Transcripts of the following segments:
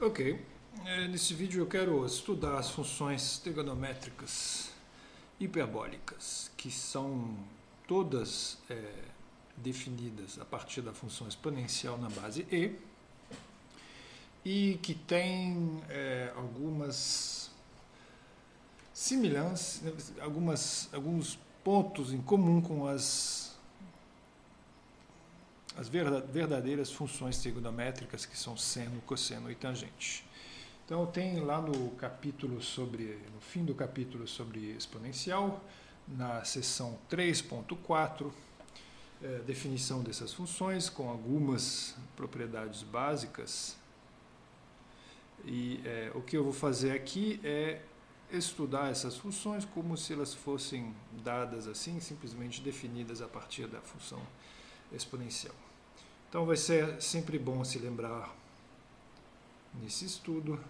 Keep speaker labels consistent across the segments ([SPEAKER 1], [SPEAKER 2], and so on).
[SPEAKER 1] Ok, nesse vídeo eu quero estudar as funções trigonométricas hiperbólicas, que são todas definidas a partir da função exponencial na base e que têm algumas semelhanças, alguns pontos em comum com as verdadeiras funções trigonométricas, que são seno, cosseno e tangente. Então tem lá no fim do capítulo sobre exponencial, na seção 3.4, definição dessas funções com algumas propriedades básicas. E o que eu vou fazer aqui é estudar essas funções como se elas fossem dadas assim, simplesmente definidas a partir da função exponencial. Então vai ser sempre bom se lembrar nesse estudo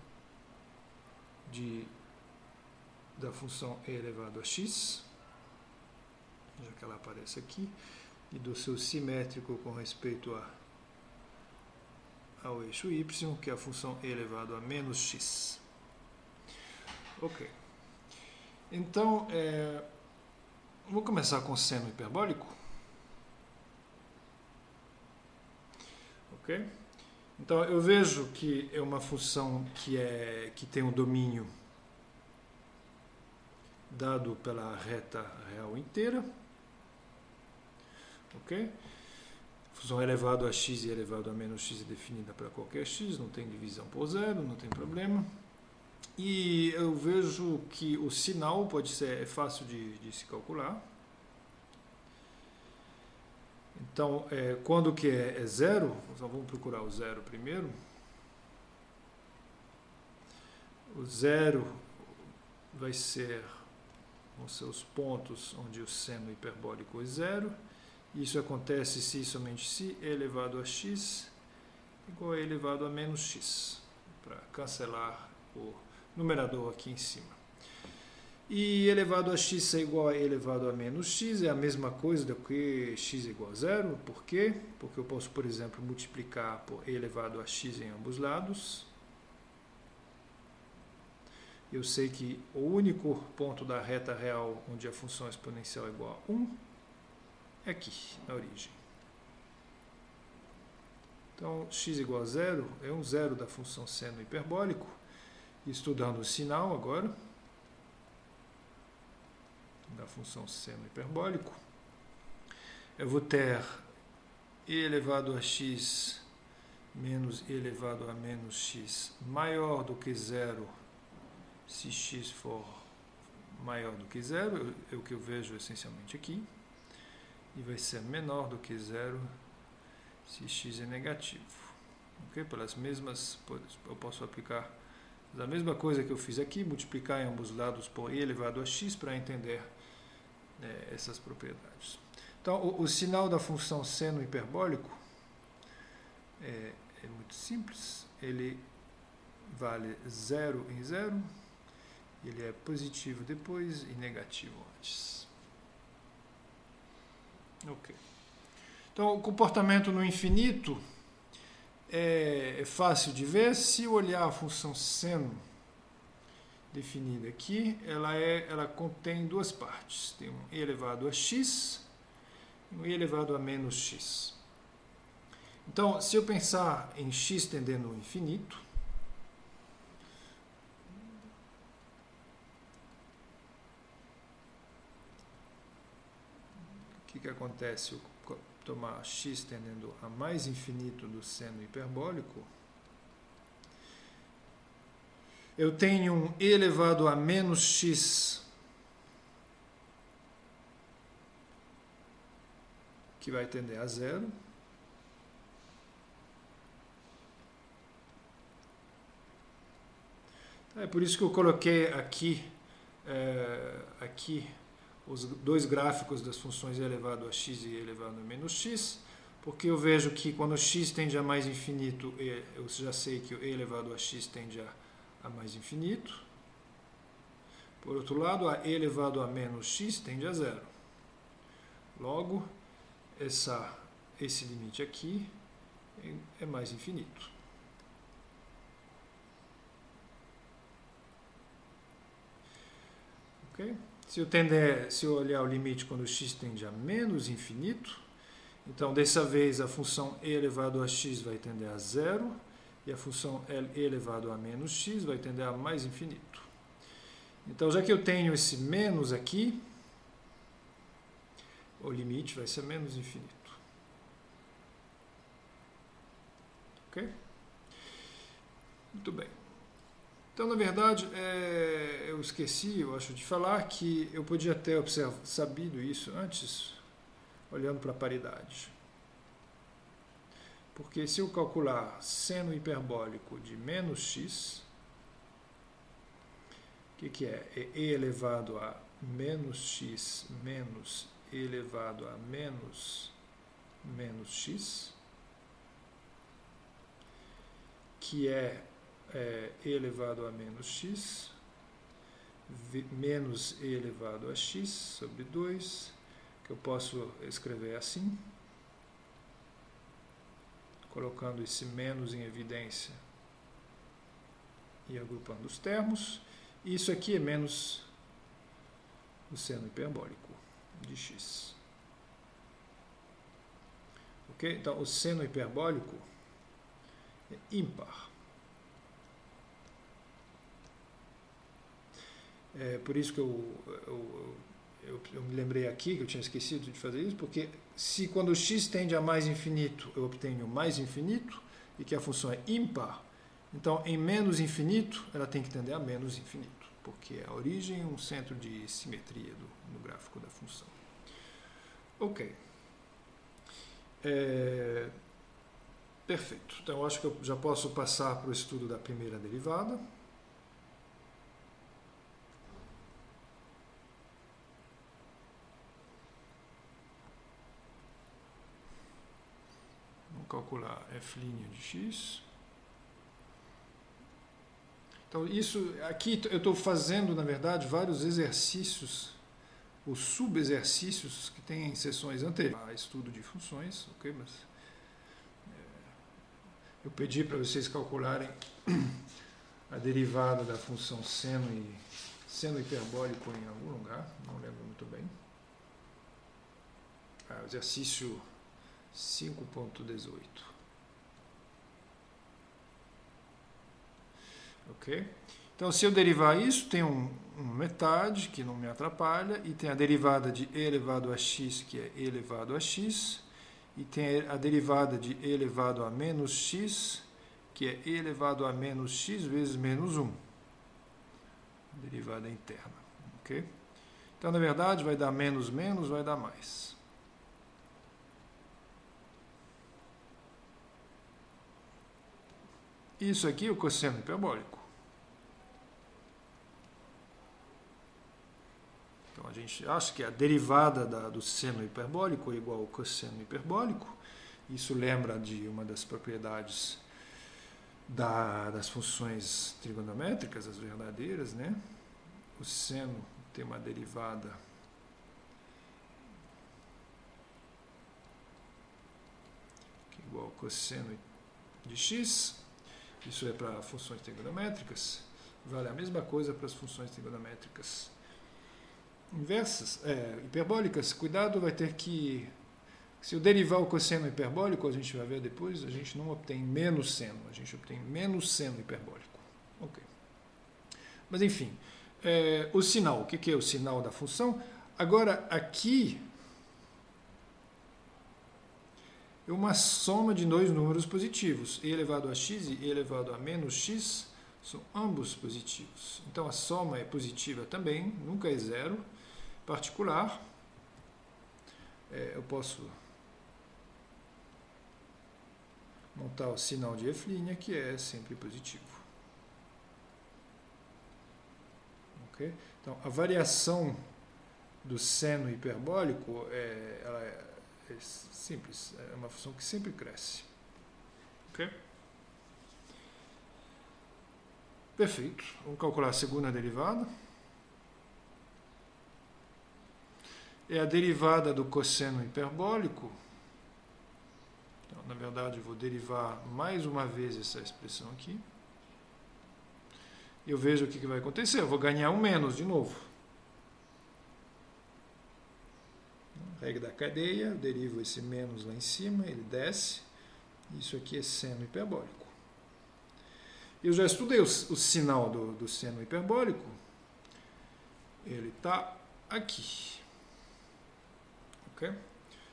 [SPEAKER 1] da função e elevado a x, já que ela aparece aqui, e do seu simétrico com respeito ao eixo y, que é a função e elevado a menos x. Ok. Então, vou começar com seno hiperbólico. Ok? Então, eu vejo que é uma função que tem um domínio dado pela reta real inteira. Ok? Função elevado a x e elevado a menos x é definida para qualquer x, não tem divisão por zero, não tem problema. E eu vejo que o sinal é fácil de se calcular. Então, quando que é zero, então vamos procurar o zero primeiro. O zero vai ser os seus pontos onde o seno hiperbólico é zero. Isso acontece se e somente se e elevado a x igual a e elevado a menos x, para cancelar o numerador aqui em cima. E e elevado a x é igual a e elevado a menos x, é a mesma coisa do que x é igual a zero. Por quê? Porque eu posso, por exemplo, multiplicar por e elevado a x em ambos lados. Eu sei que o único ponto da reta real onde a função exponencial é igual a 1 é aqui, na origem. Então, x igual a zero é um zero da função seno hiperbólico. Estudando o sinal agora da função seno hiperbólico, eu vou ter e elevado a x menos e elevado a menos x maior do que zero se x for maior do que zero, é o que eu vejo essencialmente aqui, e vai ser menor do que zero se x é negativo. Okay? Eu posso aplicar a mesma coisa que eu fiz aqui, multiplicar em ambos lados por e elevado a x para entender essas propriedades. Então, o sinal da função seno hiperbólico é muito simples. Ele vale zero em zero, ele é positivo depois e negativo antes. Ok. Então, o comportamento no infinito é fácil de ver. Se eu olhar a função seno definida aqui, ela contém duas partes. Tem um e elevado a x e um e elevado a menos x. Então, se eu pensar em x tendendo ao infinito, o que acontece? Eu tomar x tendendo a mais infinito do seno hiperbólico, eu tenho um e elevado a menos x que vai tender a zero. É por isso que eu coloquei aqui os dois gráficos das funções e elevado a x e e elevado a menos x, porque eu vejo que quando x tende a mais infinito, eu já sei que o e elevado a x tende a mais infinito. Por outro lado, a e elevado a menos x tende a zero. Logo, esse limite aqui é mais infinito. Okay? Se eu olhar o limite quando x tende a menos infinito, então dessa vez a função e elevado a x vai tender a zero e a função e elevado a menos x vai tender a mais infinito. Então, já que eu tenho esse menos aqui, o limite vai ser menos infinito. Ok? Muito bem. Então, na verdade, eu esqueci, eu acho, de falar que eu podia ter sabido isso antes, olhando para a paridade. Porque se eu calcular seno hiperbólico de menos x, o que é? É e elevado a menos x menos e elevado a menos x, que é e elevado a menos x, menos e elevado a x sobre 2, que eu posso escrever assim, colocando esse menos em evidência e agrupando os termos. Isso aqui é menos o seno hiperbólico de x. Ok? Então, o seno hiperbólico é ímpar. É por isso que eu me lembrei aqui, que eu tinha esquecido de fazer isso, porque se quando x tende a mais infinito, eu obtenho mais infinito, e que a função é ímpar, então em menos infinito, ela tem que tender a menos infinito, porque a origem é um centro de simetria no gráfico da função. Ok. Perfeito. Então, eu acho que eu já posso passar para o estudo da primeira derivada. Calcular f' de x. Então, isso aqui eu estou fazendo, na verdade, vários exercícios, os subexercícios que tem em sessões anteriores a estudo de funções, ok? Mas eu pedi para vocês calcularem a derivada da função seno hiperbólico em algum lugar, não lembro muito bem. Exercício 5.18. Ok? Então, se eu derivar isso, tem uma metade, que não me atrapalha, e tem a derivada de e elevado a x, que é e elevado a x, e tem a derivada de e elevado a menos x, que é e elevado a menos x vezes menos 1. Derivada interna. Ok? Então, na verdade, vai dar menos, vai dar mais. Isso aqui é o cosseno hiperbólico. Então, a gente acha que a derivada do seno hiperbólico é igual ao cosseno hiperbólico. Isso lembra de uma das propriedades das funções trigonométricas, as verdadeiras, né? O seno tem uma derivada que é igual ao cosseno de x. Isso é para funções trigonométricas. Vale a mesma coisa para as funções trigonométricas inversas, hiperbólicas. Cuidado, vai ter que... Se eu derivar o cosseno hiperbólico, a gente vai ver depois, a gente não obtém menos seno, a gente obtém menos seno hiperbólico. Ok. Mas, enfim, o sinal. O que é o sinal da função? Agora, aqui é uma soma de dois números positivos. E elevado a x e e elevado a menos x são ambos positivos. Então, a soma é positiva também, nunca é zero. Particular, eu posso montar o sinal de f', que é sempre positivo. Okay? Então, a variação do seno hiperbólico ela é simples, é uma função que sempre cresce. Ok? Perfeito. Vamos calcular a segunda derivada. É a derivada do cosseno hiperbólico. Então, na verdade, eu vou derivar mais uma vez essa expressão aqui. Eu vejo o que vai acontecer. Eu vou ganhar um menos de novo. Regra da cadeia, eu derivo esse menos lá em cima, ele desce. Isso aqui é seno hiperbólico. Eu já estudei o sinal do seno hiperbólico. Ele está aqui. Ok?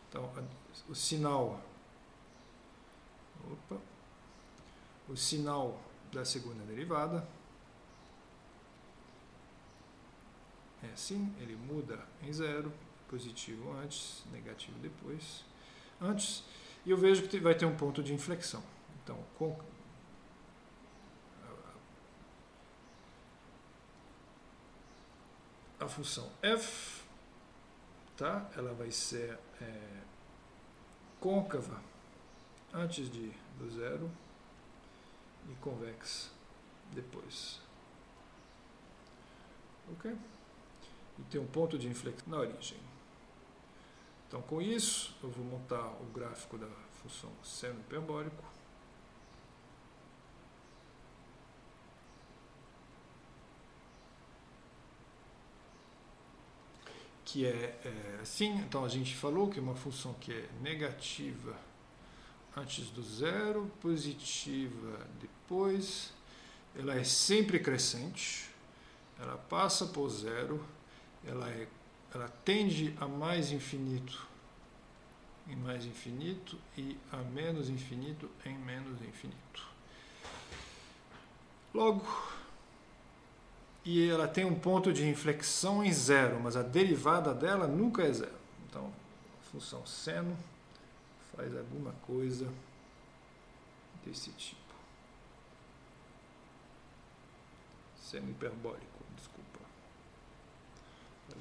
[SPEAKER 1] Então, o sinal da segunda derivada é assim, ele muda em zero, positivo antes, negativo depois. Antes, e eu vejo que vai ter um ponto de inflexão. Então, com a função f, tá? Ela vai ser côncava antes do zero e convexa depois. Ok? E tem um ponto de inflexão na origem. Então, com isso, eu vou montar o gráfico da função seno hiperbólico. Que é assim. Então, a gente falou que é uma função que é negativa antes do zero, positiva depois. Ela é sempre crescente. Ela passa por zero. Ela tende a mais infinito em mais infinito e a menos infinito em menos infinito. Logo, e ela tem um ponto de inflexão em zero, mas a derivada dela nunca é zero. Então, a função seno faz alguma coisa desse tipo. Seno hiperbólico, desculpa.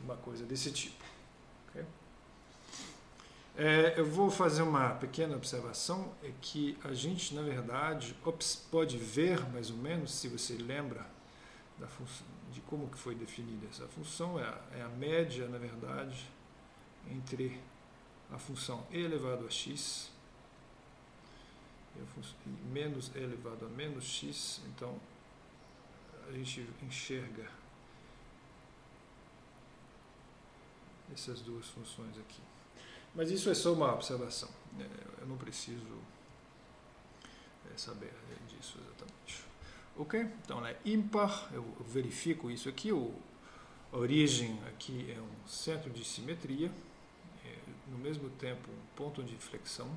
[SPEAKER 1] Uma coisa desse tipo. Okay? Eu vou fazer uma pequena observação, é que a gente, na verdade, pode ver, mais ou menos, se você lembra da função, de como que foi definida essa função, é a média, na verdade, entre a função e elevado a x e menos e elevado a menos x. Então, a gente enxerga essas duas funções aqui. Mas isso é só uma observação. Eu não preciso saber disso exatamente. Ok? Então, ela é ímpar. Eu verifico isso aqui. A origem aqui é um centro de simetria. No mesmo tempo, um ponto de inflexão.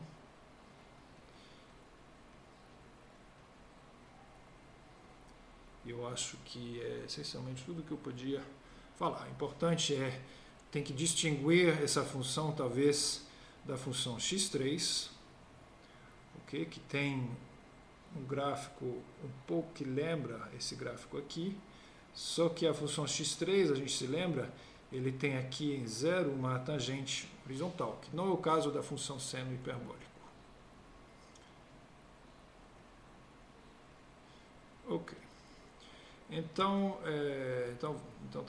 [SPEAKER 1] Eu acho que é essencialmente tudo que eu podia falar. O importante tem que distinguir essa função, talvez, da função x3, okay? Que tem um gráfico um pouco que lembra esse gráfico aqui, só que a função x3, a gente se lembra, ele tem aqui em zero uma tangente horizontal, que não é o caso da função seno hiperbólico. Ok. Então tá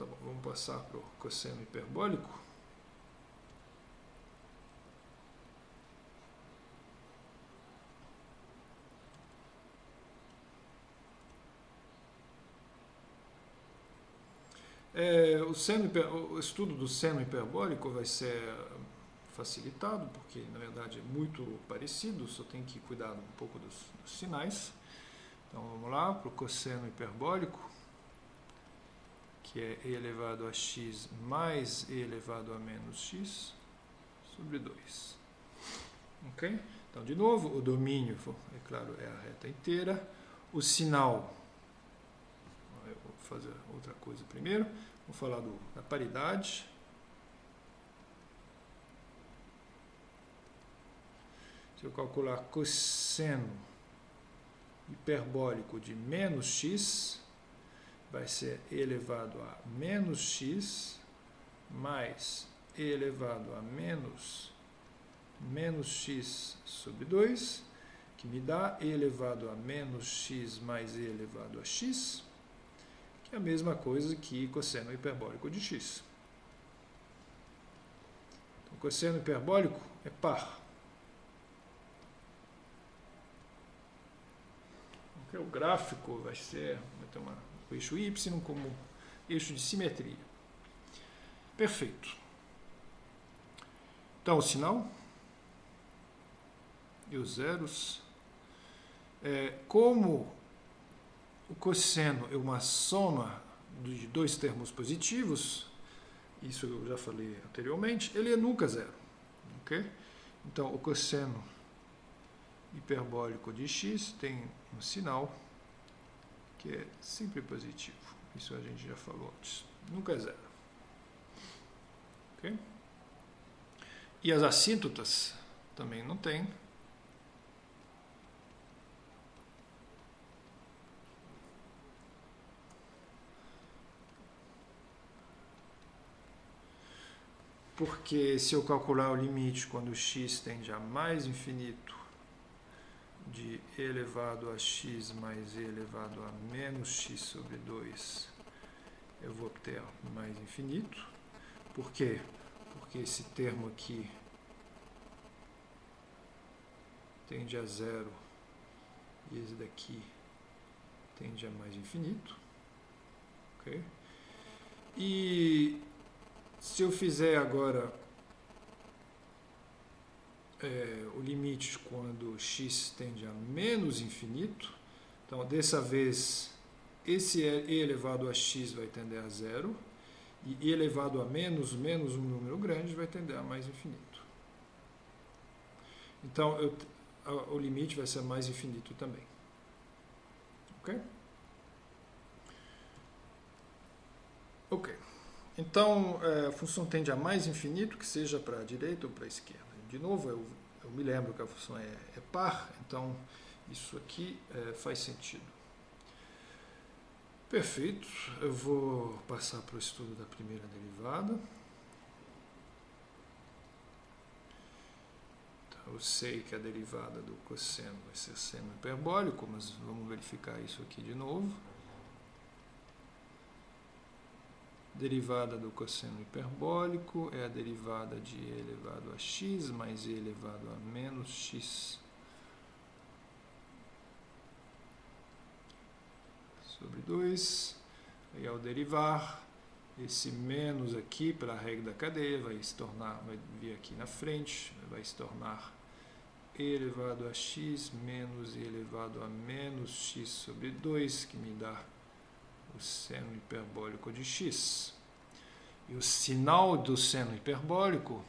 [SPEAKER 1] bom, vamos passar para o cosseno hiperbólico. O estudo do seno hiperbólico vai ser facilitado, porque na verdade é muito parecido, só tem que cuidar um pouco dos sinais. Então vamos lá para o cosseno hiperbólico, que é e elevado a x mais e elevado a menos x sobre 2. Ok? Então, de novo, o domínio, é claro, é a reta inteira. O sinal, eu vou fazer outra coisa primeiro. Vou falar da paridade. Se eu calcular cosseno hiperbólico de menos x, vai ser e elevado a menos x mais e elevado a menos x sobre 2, que me dá e elevado a menos x mais e elevado a x, que é a mesma coisa que cosseno hiperbólico de x. Então, cosseno hiperbólico é par. O gráfico vai ter o eixo y como eixo de simetria. Perfeito. Então, o sinal e os zeros. Como o cosseno é uma soma de dois termos positivos, isso eu já falei anteriormente, ele é nunca zero. Okay? Então, o cosseno hiperbólico de x tem um sinal que é sempre positivo. Isso a gente já falou antes. Nunca é zero. Okay? E as assíntotas também não tem. Porque se eu calcular o limite quando x tende a mais infinito de e elevado a x mais e elevado a menos x sobre 2, eu vou obter mais infinito. Por quê? Porque esse termo aqui tende a zero e esse daqui tende a mais infinito. Okay? E se eu fizer agora o limite quando x tende a menos infinito, então dessa vez esse e elevado a x vai tender a zero e e elevado a menos um número grande vai tender a mais infinito. Então o limite vai ser mais infinito também. Ok? Ok. Então, a função tende a mais infinito, que seja para a direita ou para a esquerda. De novo, eu me lembro que a função é par, então isso aqui faz sentido. Perfeito. Eu vou passar para o estudo da primeira derivada. Então, eu sei que a derivada do cosseno vai ser seno hiperbólico, mas vamos verificar isso aqui de novo. Derivada do cosseno hiperbólico é a derivada de e elevado a x mais e elevado a menos x sobre 2. E ao derivar, esse menos aqui, pela regra da cadeia, vai vir aqui na frente, vai se tornar e elevado a x menos e elevado a menos x sobre 2, que me dá o seno hiperbólico de x. E o sinal do seno hiperbólico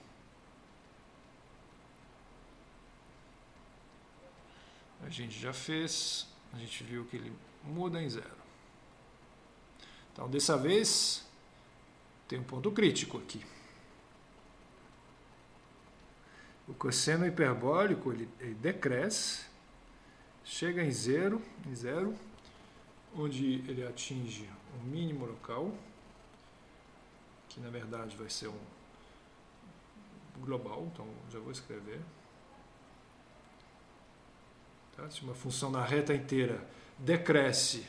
[SPEAKER 1] a gente já fez, a gente viu que ele muda em zero. Então, dessa vez, tem um ponto crítico aqui. O cosseno hiperbólico ele decresce, chega em zero, onde ele atinge um mínimo local, que na verdade vai ser um global, então já vou escrever. Tá? Se uma função na reta inteira decresce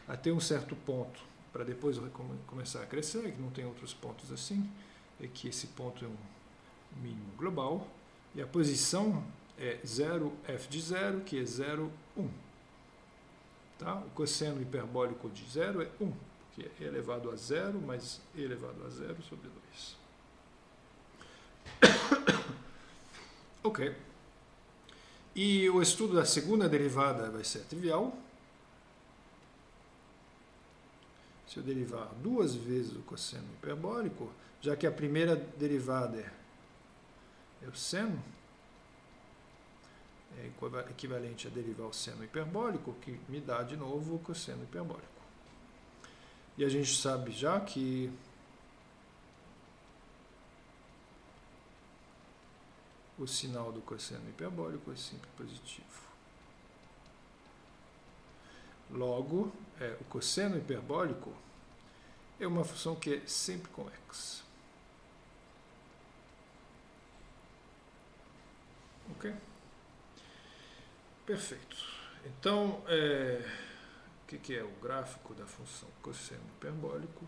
[SPEAKER 1] até um certo ponto, para depois começar a crescer, que não tem outros pontos assim, é que esse ponto é um mínimo global, e a posição é 0f de 0, que é 0, 1. Tá? O cosseno hiperbólico de 0 é 1, que é e elevado a 0 mais e elevado a 0 sobre 2. Ok. E o estudo da segunda derivada vai ser trivial. Se eu derivar duas vezes o cosseno hiperbólico, já que a primeira derivada é o seno, é equivalente a derivar o seno hiperbólico, que me dá de novo o cosseno hiperbólico. E a gente sabe já que o sinal do cosseno hiperbólico é sempre positivo. Logo, o cosseno hiperbólico é uma função que é sempre convexa. Ok? Perfeito. Então, o que é o gráfico da função cosseno hiperbólico?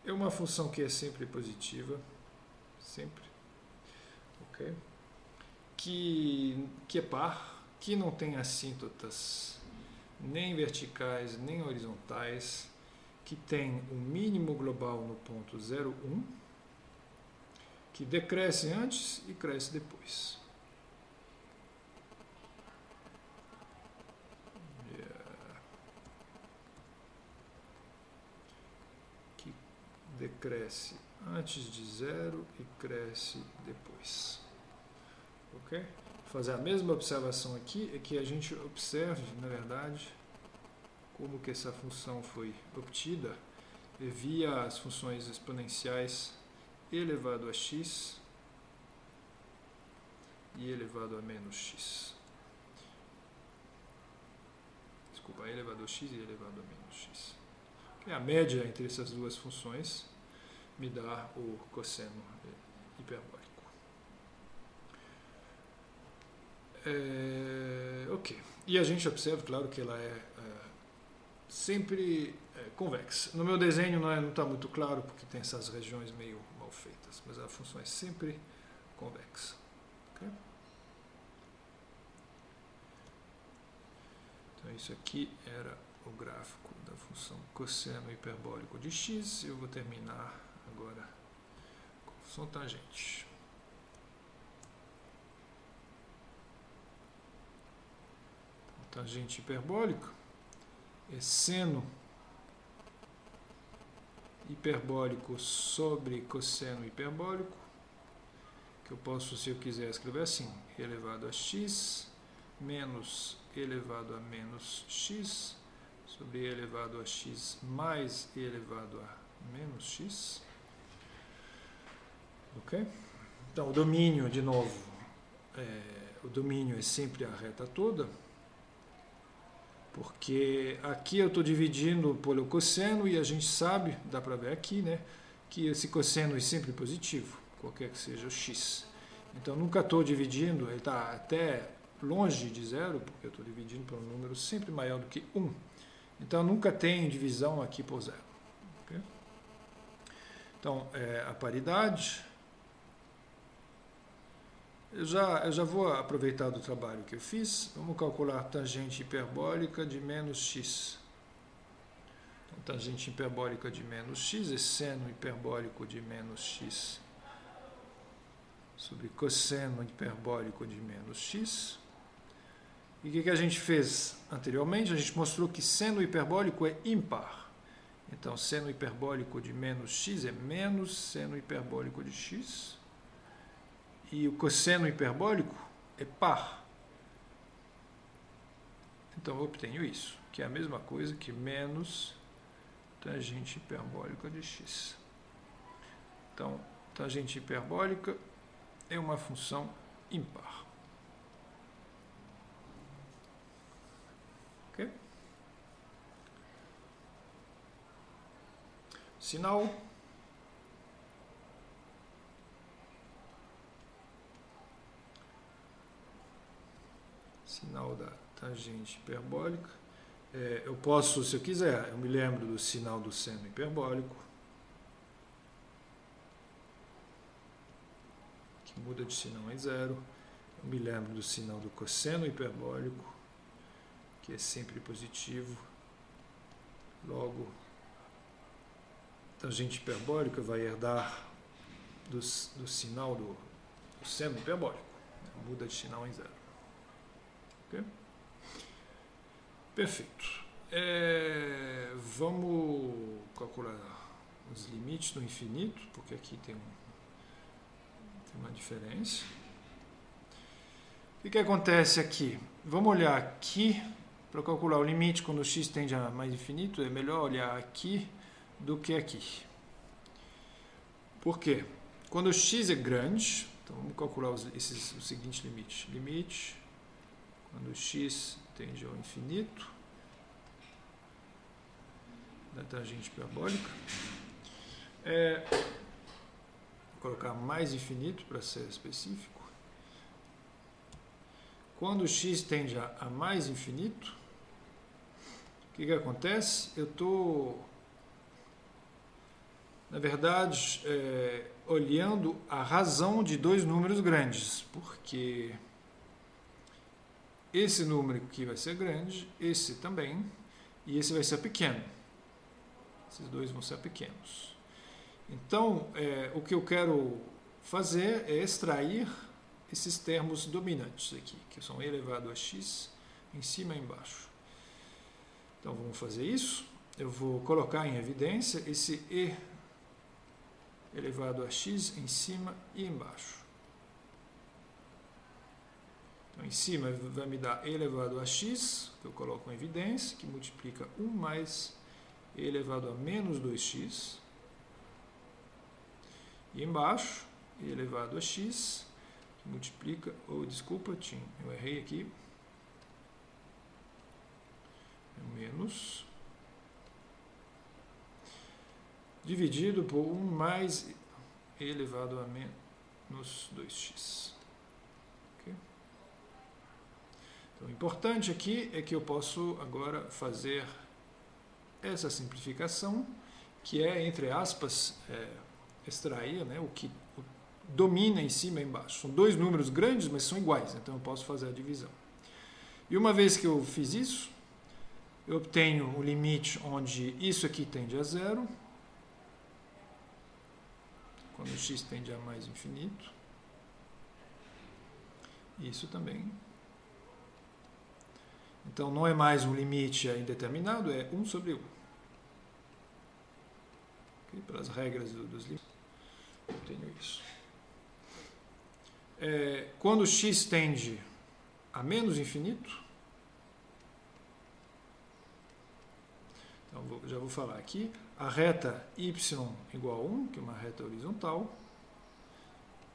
[SPEAKER 1] É uma função que é sempre positiva, sempre, ok? Que é par, que não tem assíntotas nem verticais nem horizontais, que tem um mínimo global no ponto 0,1, que decresce antes e cresce depois. Que decresce antes de 0 e cresce depois. Ok? Vou fazer a mesma observação aqui, é que a gente observe, na verdade, como que essa função foi obtida via as funções exponenciais elevado a x e elevado a menos x. Desculpa, elevado a x e elevado a menos x. A média entre essas duas funções me dá o cosseno hiperbólico. Ok. E a gente observa, claro, que ela é sempre convexa. No meu desenho não está muito claro, porque tem essas regiões meio mal feitas, mas a função é sempre convexa. Okay? Então, isso aqui era o gráfico da função cosseno hiperbólico de x. Eu vou terminar agora com a função tangente. Tangente hiperbólica é seno hiperbólico sobre cosseno hiperbólico, que eu posso, se eu quiser, escrever assim: elevado a x menos elevado a menos x sobre elevado a x mais elevado a menos x. Ok? Então, o domínio, de novo, o domínio é sempre a reta toda, porque aqui eu estou dividindo pelo cosseno e a gente sabe, dá para ver aqui, né, que esse cosseno é sempre positivo, qualquer que seja o x. Então, nunca estou dividindo, ele está até longe de zero, porque eu estou dividindo por um número sempre maior do que 1. Então, nunca tem divisão aqui por zero. Okay? Então, a paridade... Eu já vou aproveitar do trabalho que eu fiz. Vamos calcular a tangente hiperbólica de menos x. Então, tangente hiperbólica de menos x é seno hiperbólico de menos x sobre cosseno hiperbólico de menos x. E o que a gente fez anteriormente? A gente mostrou que seno hiperbólico é ímpar. Então, seno hiperbólico de menos x é menos seno hiperbólico de x. E o cosseno hiperbólico é par. Então, eu obtenho isso, que é a mesma coisa que menos tangente hiperbólica de x. Então, tangente hiperbólica é uma função ímpar. Ok? Sinal. Sinal da tangente hiperbólica. Eu posso, se eu quiser, eu me lembro do sinal do seno hiperbólico, que muda de sinal em zero. Eu me lembro do sinal do cosseno hiperbólico, que é sempre positivo. Logo, a tangente hiperbólica vai herdar do sinal do seno hiperbólico. Muda de sinal em zero. Okay? Perfeito. Vamos calcular os limites do infinito, porque aqui tem uma diferença. O que acontece aqui? Vamos olhar aqui para calcular o limite quando o x tende a mais infinito. É melhor olhar aqui do que aqui. Por quê? Quando o x é grande, então vamos calcular o seguinte limite. Limite quando o x tende ao infinito da tangente hiperbólica. Vou colocar mais infinito para ser específico. Quando o x tende a mais infinito, o que acontece? Eu estou, na verdade, olhando a razão de dois números grandes, porque esse número aqui vai ser grande, esse também, e esse vai ser pequeno. Esses dois vão ser pequenos. Então, o que eu quero fazer é extrair esses termos dominantes aqui, que são e elevado a x em cima e embaixo. Então, vamos fazer isso. Eu vou colocar em evidência esse e elevado a x em cima e embaixo. Então, em cima vai me dar e elevado a x, que eu coloco em evidência, que multiplica 1 mais e elevado a menos 2x. E embaixo, e elevado a x, que multiplica, desculpa, eu errei aqui, menos, dividido por 1 mais e elevado a menos 2x. Okay? Então, o importante aqui é que eu posso agora fazer essa simplificação, que é, entre aspas, extrair, né, o que domina em cima e embaixo. São dois números grandes, mas são iguais, então eu posso fazer a divisão. E uma vez que eu fiz isso, eu obtenho o limite onde isso aqui tende a zero, quando x tende a mais infinito. Isso também. Então, não é mais um limite indeterminado, é 1 sobre 1. Okay? Pelas regras dos limites, eu tenho isso. Quando x tende a menos infinito, então já vou falar aqui, a reta y igual a 1, que é uma reta horizontal,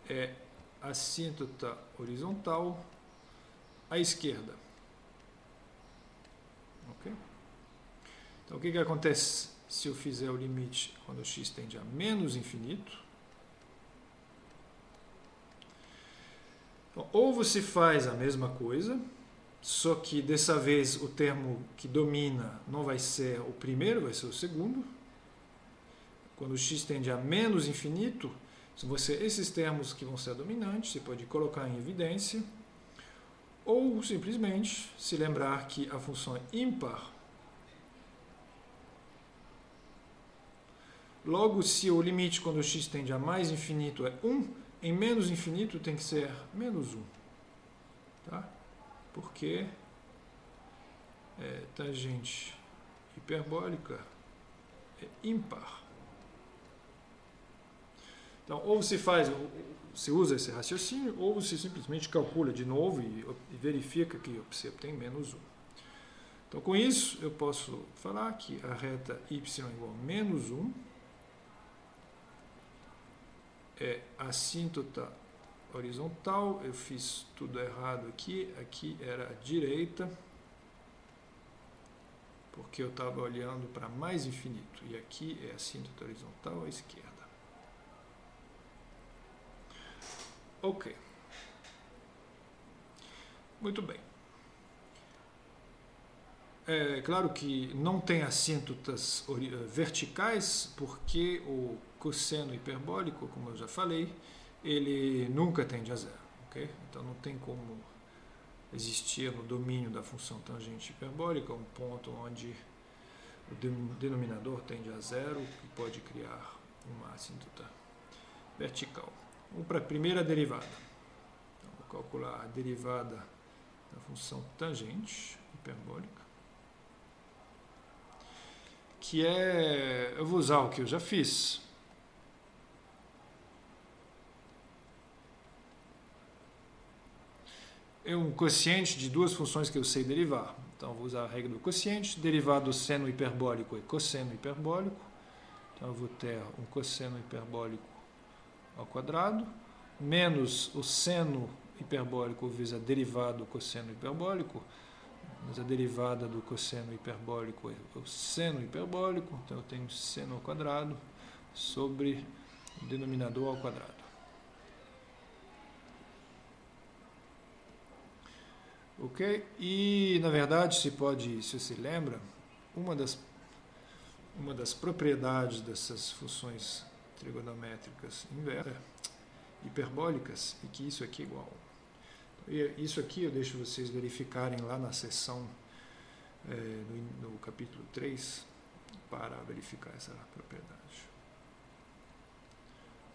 [SPEAKER 1] é assíntota horizontal à esquerda. Okay? Então, o que acontece se eu fizer o limite quando x tende a menos infinito? Então, ou você faz a mesma coisa, só que dessa vez o termo que domina não vai ser o primeiro, vai ser o segundo. Quando x tende a menos infinito, vão ser esses termos que vão ser dominantes, você pode colocar em evidência, ou simplesmente se lembrar que a função é ímpar. Logo, se o limite quando x tende a mais infinito é 1, em menos infinito tem que ser menos 1. Tá? Porque tangente hiperbólica é ímpar. Então, ou você usa esse raciocínio, ou você simplesmente calcula de novo e verifica que você obtém menos 1. Então, com isso, eu posso falar que a reta y igual a menos 1 é assíntota horizontal. Eu fiz tudo errado aqui era a direita, porque eu estava olhando para mais infinito, e aqui é assíntota horizontal à esquerda. Ok. Muito bem. É claro que não tem assíntotas verticais, porque o cosseno hiperbólico, como eu já falei, ele nunca tende a zero. Okay? Então não tem como existir no domínio da função tangente hiperbólica um ponto onde o denominador tende a zero e pode criar uma assíntota vertical. Vamos para a primeira derivada. Então, vou calcular a derivada da função tangente hiperbólica, que eu vou usar o que eu já fiz. É um quociente de duas funções que eu sei derivar. Então, vou usar a regra do quociente. Derivado do seno hiperbólico é cosseno hiperbólico. Então, eu vou ter um cosseno hiperbólico ao quadrado, menos o seno hiperbólico vezes a derivada do cosseno hiperbólico. Mas a derivada do cosseno hiperbólico é o seno hiperbólico. Então, eu tenho seno ao quadrado sobre o denominador ao quadrado. Ok? E, na verdade, se você lembra, uma das propriedades dessas funções trigonométricas hiperbólicas é que isso aqui é igual. E isso aqui eu deixo vocês verificarem lá na seção, no capítulo 3, para verificar essa propriedade.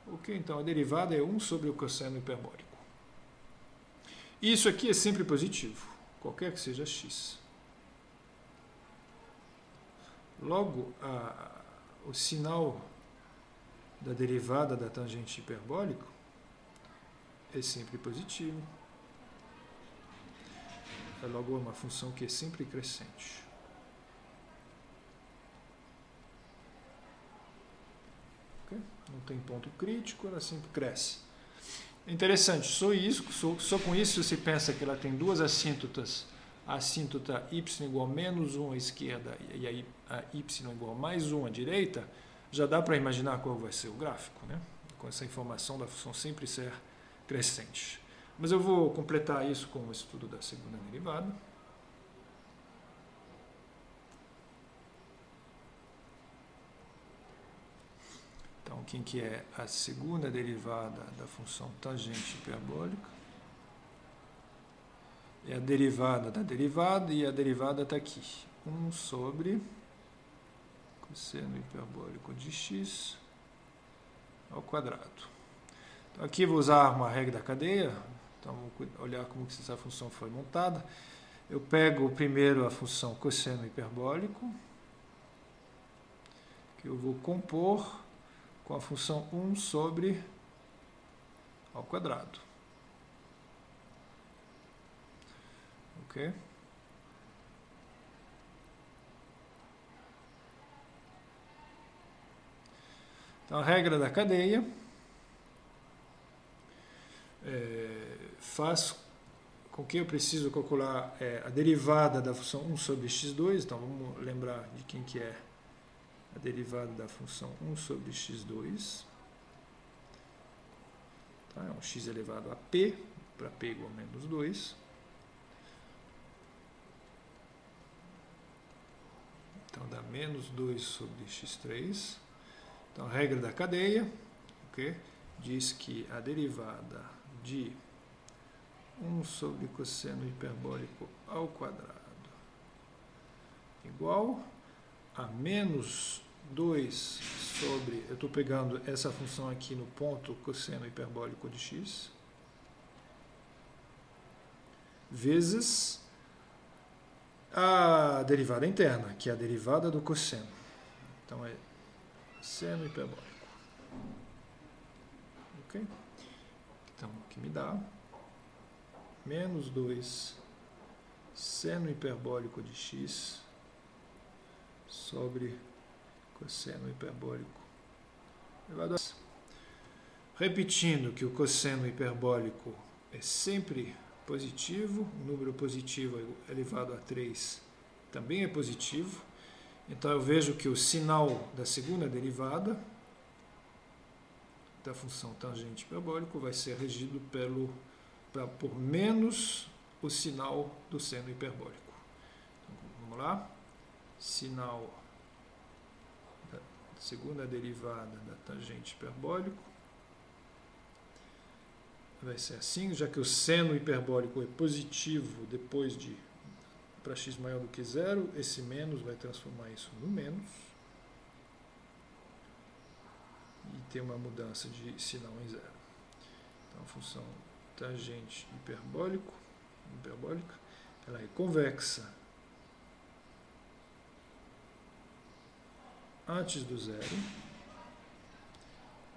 [SPEAKER 1] Ok, então a derivada é 1 sobre o cosseno hiperbólico. Isso aqui é sempre positivo, qualquer que seja x. Logo, o sinal da derivada da tangente hiperbólica é sempre positivo. Logo, é uma função que é sempre crescente. Okay? Não tem ponto crítico, ela sempre cresce. É interessante, só com isso você pensa que ela tem duas assíntotas, a assíntota y igual a menos 1 à esquerda e a y igual a mais 1 à direita, já dá para imaginar qual vai ser o gráfico, né? Com essa informação da função sempre ser crescente. Mas eu vou completar isso com o estudo da segunda derivada. Então, quem que é a segunda derivada da função tangente hiperbólica? É a derivada da derivada, e a derivada está aqui. 1 sobre cosseno hiperbólico de x ao quadrado. Então, aqui vou usar uma regra da cadeia. Então, vamos olhar como que essa função foi montada. Eu pego primeiro a função cosseno hiperbólico, que eu vou compor com a função 1 sobre ao quadrado. Ok? Então, a regra da cadeia faz com que eu preciso calcular a derivada da função 1 sobre x2. Então, vamos lembrar de quem que é a derivada da função 1 sobre x2. Tá? É um x elevado a p, para p igual a menos 2. Então, dá menos 2 sobre x3. Então, a regra da cadeia, okay, diz que a derivada de 1 sobre cosseno hiperbólico ao quadrado igual a menos 2 sobre, eu estou pegando essa função aqui no ponto cosseno hiperbólico de x, vezes a derivada interna, que é a derivada do cosseno. Então, é seno hiperbólico. Ok? Então, o que me dá menos 2 seno hiperbólico de x sobre cosseno hiperbólico elevado a 2. Repetindo que o cosseno hiperbólico é sempre positivo, o número positivo elevado a 3 também é positivo. Então, eu vejo que o sinal da segunda derivada da função tangente hiperbólico vai ser regido por menos o sinal do seno hiperbólico. Então, vamos lá. Sinal da segunda derivada da tangente hiperbólico vai ser assim, já que o seno hiperbólico é positivo depois de para x maior do que 0, esse menos vai transformar isso no menos e ter uma mudança de sinal em 0. Então, a função tangente hiperbólica, ela é convexa antes do 0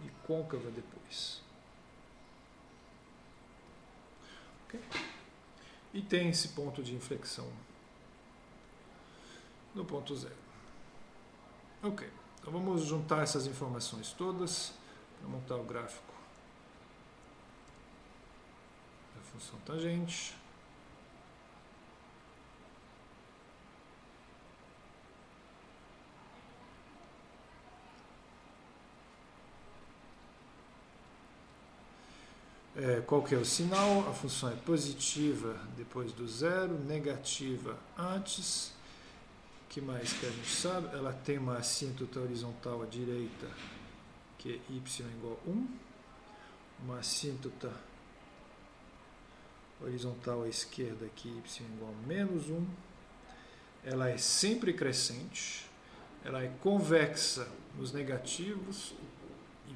[SPEAKER 1] e côncava depois. Okay? E tem esse ponto de inflexão no ponto 0. Ok, então vamos juntar essas informações todas para montar o gráfico da função tangente. Qual que é o sinal? A função é positiva depois do 0, negativa antes. O que mais que a gente sabe? Ela tem uma assíntota horizontal à direita, que é y igual a 1. Uma assíntota horizontal à esquerda, que é y igual a menos 1. Ela é sempre crescente. ela é convexa nos negativos e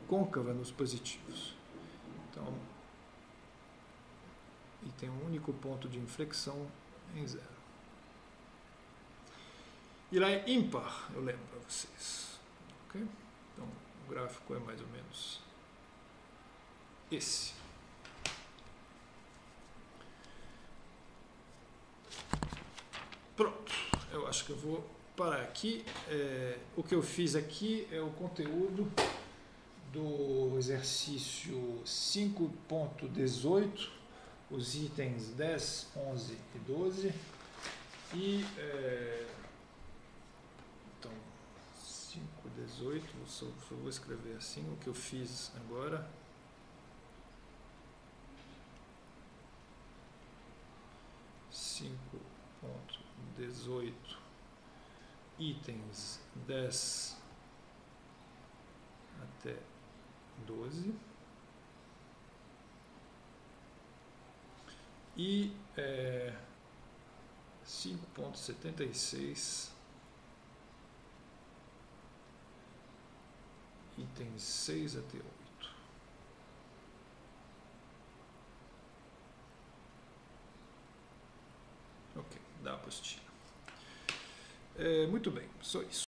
[SPEAKER 1] côncava nos positivos. Então, e tem um único ponto de inflexão em 0. E lá é ímpar, eu lembro para vocês. Okay? Então, o gráfico é mais ou menos esse. Pronto, eu acho que eu vou parar aqui. O que eu fiz aqui é o conteúdo do exercício 5.18, os itens 10, 11 e 12. E, então, 5.18, só vou escrever assim o que eu fiz agora. Cinco 18 itens 10 até 12 e 5.76 itens 6 até 8. Ok, dá a apostila. Muito bem, só isso.